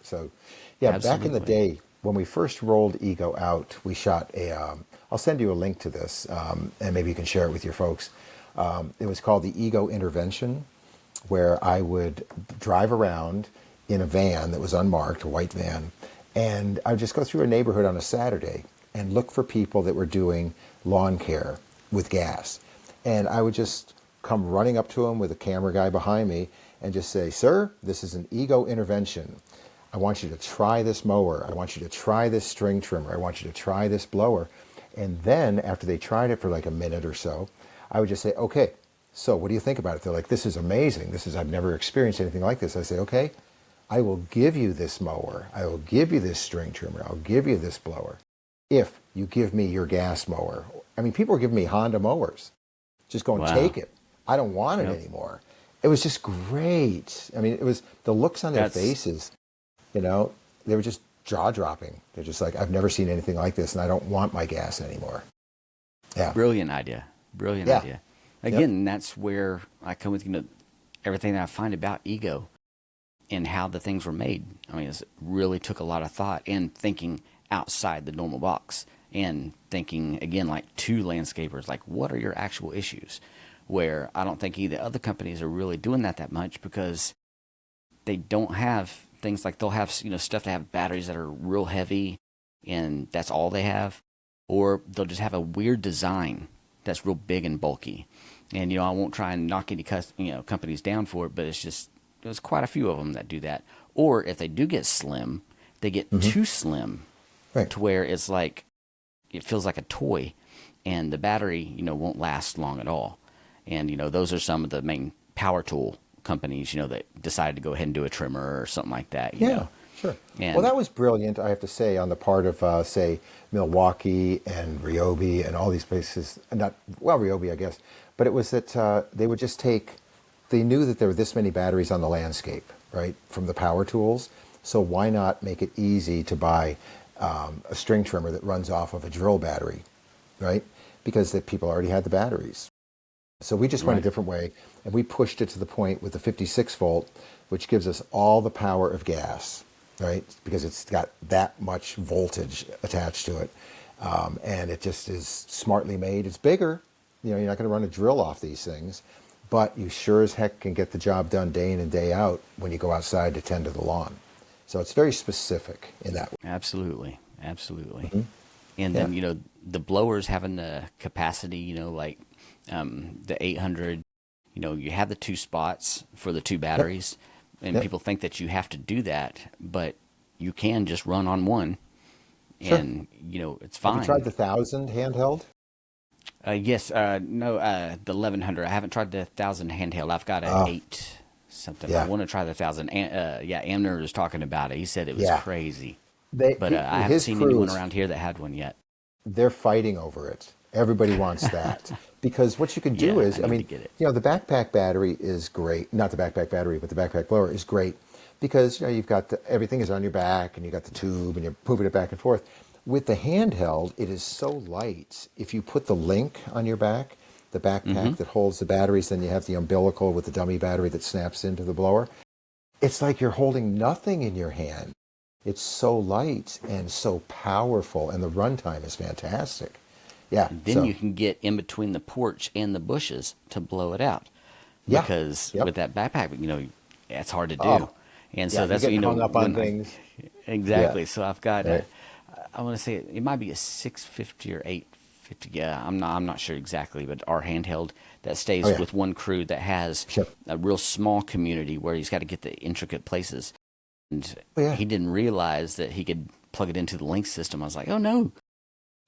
So, yeah, back in the Absolutely. day when we first rolled Ego out, we shot a. I'll send you a link to this, and maybe you can share it with your folks. It was called the Ego Intervention, where I would drive around in a van that was unmarked, a white van, and I would just go through a neighborhood on a Saturday and look for people that were doing lawn care with gas. And I would just come running up to them with a camera guy behind me and just say, "Sir, this is an ego intervention. I want you to try this mower. I want you to try this string trimmer. I want you to try this blower." And then after they tried it for like a minute or so, I would just say, "Okay, so what do you think about it?" They're like, "This is amazing. I've never experienced anything like this." I say, "Okay, I will give you this mower. I will give you this string trimmer. I'll give you this blower if you give me your gas mower." I mean, people are giving me Honda mowers. Just go and Wow. take it. I don't want it Yep. anymore. It was just great. I mean, it was the looks on their That's faces, you know, they were just jaw dropping. They're just like, "I've never seen anything like this and I don't want my gas anymore." Yeah. brilliant idea. Brilliant Yeah. idea. Yep. Again, that's where I come with, everything that I find about ego and how the things were made. I mean, it really took a lot of thought and thinking outside the normal box and thinking, again, like two landscapers, like, what are your actual issues? Where I don't think either other companies are really doing that much because they don't have things like they'll have, stuff to have batteries that are real heavy and that's all they have. Or they'll just have a weird design that's real big and bulky. And, I won't try and knock any companies down for it, but there's quite a few of them that do that. Or if they do get slim, they get Hmm. too slim Right. to where it's like, it feels like a toy and the battery, won't last long at all. And, those are some of the main power tool companies, that decided to go ahead and do a trimmer or something like that. Yeah, sure. Well, And that was brilliant, I have to say, on the part of, say, Milwaukee and Ryobi and all these places. Not, well, Ryobi, I guess. But it was that they would just take, they knew that there were this many batteries on the landscape, right, from the power tools. So why not make it easy to buy a string trimmer that runs off of a drill battery, right? Because the people already had the batteries. So we just went a right, different way, and we pushed it to the point with the 56 volt, which gives us all the power of gas, right? Because it's got that much voltage attached to it, and it just is smartly made. It's bigger, you're not going to run a drill off these things, but you sure as heck can get the job done day in and day out when you go outside to tend to the lawn. So it's very specific in that way. absolutely, absolutely. Hmm. And Yeah. then, the blowers having the capacity, like the 800, you have the two spots for the two Yep. batteries. And Yep. people think that you have to do that, but you can just run on one Sure. and, it's Have you tried fine. the 1000 handheld? Yes, no, the 1100. I haven't tried the 1000 handheld. I've got a Oh, 8 something. I yeah. want to try the 1000. Yeah, Amner was talking about it. He said it was Yeah. crazy, They but I haven't his seen anyone crews, around here that had one yet. they're fighting over it. Everybody wants that because what you can do Yeah, I is, I need to mean, get it. the backpack battery is great. Not the backpack battery, but the backpack blower is great because you've got everything is on your back and you got the tube and you're moving it back and forth. With the handheld, it is so light. If you put the link on your back, the Mm-hmm. backpack that holds the batteries, then you have the umbilical with the dummy battery that snaps into the blower. It's like you're holding nothing in your hand. It's so light and so powerful, and the runtime is fantastic. Yeah. And then So, you can get in between the porch and the bushes to blow it out. yeah. Because Yep. with that backpack, it's hard to do. Oh, And yeah. so You're that's what, getting hung up on when I, things. Yeah. exactly. So I've got Right. I want to say it might be a 650 or 850. Yeah, I'm not sure exactly, but our handheld that Oh, stays yeah. with one crew that has Sure. a real small community where he's got to get the intricate places. And Oh, yeah. he didn't realize that he could plug it into the link system. I was like, oh no,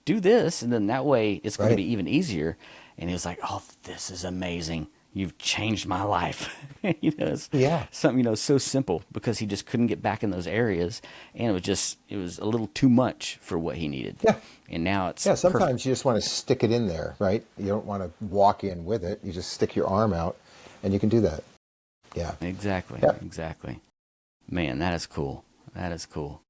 do this, and then that way it's going to Right. be even easier. And he was like, oh, this is amazing. You've changed my life. It's Yeah. something, so simple because he just couldn't get back in those areas. And it was a little too much for what he needed. Yeah. And now it's Yeah. perfect. Sometimes you just want to stick it in there, right? You don't want to walk in with it. You just stick your arm out, and you can do that. Yeah. Exactly. Yeah. Exactly. Man, that is cool. That is cool.